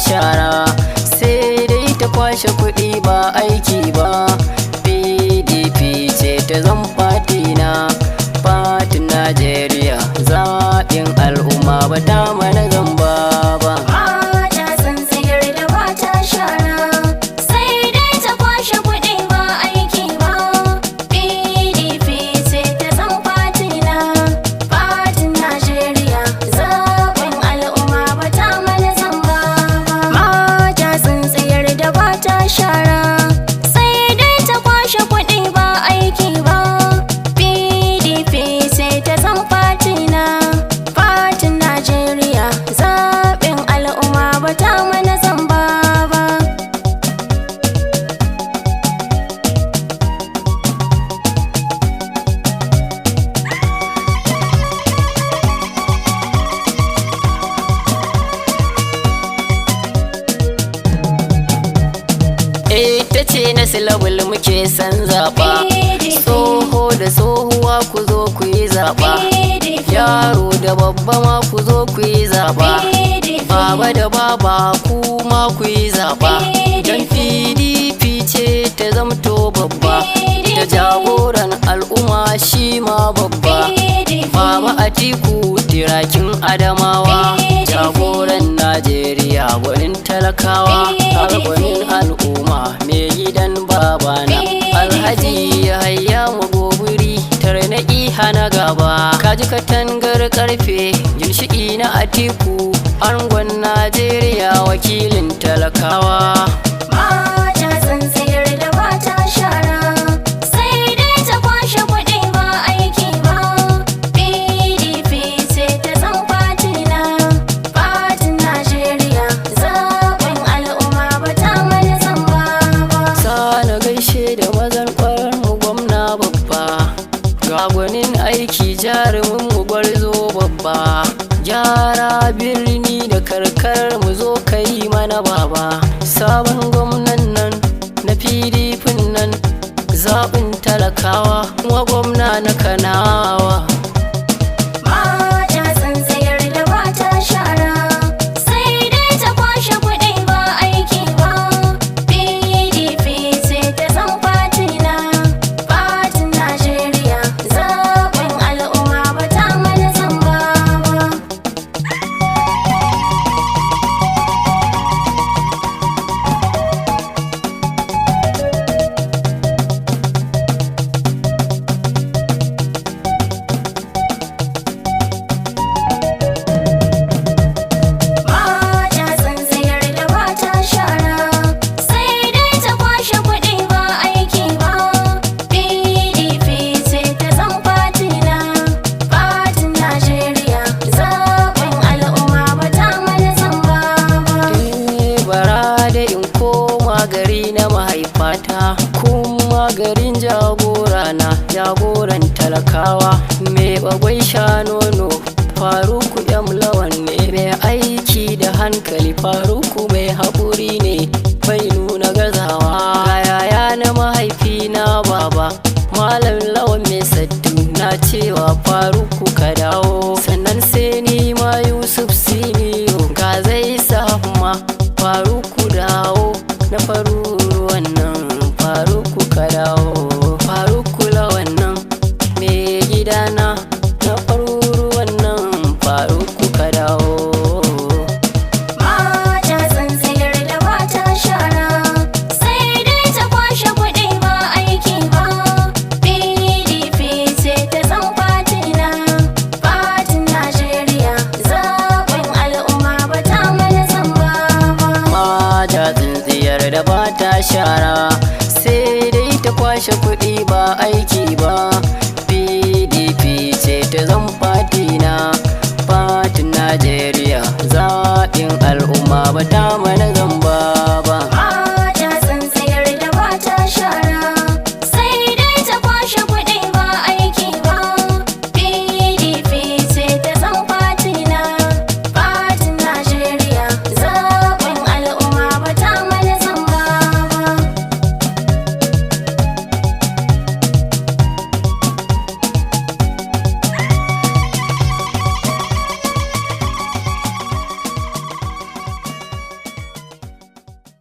shara, sai dai ta kwashe kuɗi ba aiki ba. PDP ce ta zan fatina, fatin Najeriya zaɓin al'umma ba ta mana zamba ba. Mata tsintsiyar da ba ta shara, sai dai ta kwashe kuɗi ba aiki ba. PDP ce ta zan fatina, fatin Najeriya zaɓin al'umma ba ta mana zamba ba. Mata tsintsiyar da ba ta shara, sai dai ta kwashe kuɗi ba aiki ba. PDP ce ta zan fatina, fatin Najeriya zaɓin al'umma ba ta mana zamba ba. Ita ce na silabul muke san zaɓa, tsoho da tsohuwa ku zo ku yi zaɓa, yaro da babba ma ku zo ku yi zaɓa, baba da baba ku ma ku yi zaɓa. Don PDP ce ta zamto babba, da jagoran al'umma shi ma babba. Baba Atiku tirakin Adamawa, jagoran Najeriya gwanin talakawa, gwanin al'umma mai gidan babana. Alhaji Yahaya Magobiri tarnaƙi hana gaba, kaji katangar karfe ginshiki na Atiku, angon Najeriya wakilin talakawa. Mata tsintsiyar da ba ta shara, sai dai ta kwashe kuɗi ba aiki ba. PDP ce ta zan fatina, fatin Najeriya zaɓin al'umma ba ta mana zamba ba. Sana gaishe da mazan mu gwamna babba, ga gwanin aiki jarumin mu gwarzo babba. Gyara birni da karkar mu zo kai mana baba, sabon gwamnan nan na PDP nan zaɓin talakawa kuma gwamna na Kanawa. Mata tsintsiyar da ba ta shara, sai dai ta kwashe kuɗi ba aiki ba. PDP ce ta zan fatina, fatin Najeriya zaɓin al'umma ba ta mana zamba ba. Mata tsintsiyar da ba ta shara, sai dai ta kwashe kuɗi ba aiki ba. PDP ce ta zan fatina, fatin Najeriya zaɓin al'umma ba ta mana zamba ba. Bara da in koma gari na mahaifata, kuma garin jagora na jagoran talakawa. Mai bagwai sha nono Faruku M Lawan ne, mai aiki da hankali Faruku mai haƙuri ne, bai nuna gazawa. Ga yaya na mahaifina baba Malam Lawan mai saddu, na cewa Faruku ka dawo. Sannan sai ni ma Yusuf Siniyo, ga zai ma Faruku dawo, na faru wannan Faruku ka dawo. Faruku Lawan nan mai gidana, na faru wannan Faruku ka dawo. Mata tsintsiyar da ba ta shara, sai dai ta kwashe kuɗi ba aiki ba. PDP ce ta zan fatina, fatin Najeriya zaɓin al'umma ba ta mana zamba ba. Mata tsintsiyar da ba ta shara, sai dai ta kwashe kuɗi ba aiki ba. PDP ce ta zan fatina, fatin Najeriya zaɓin al'umma ba ta mana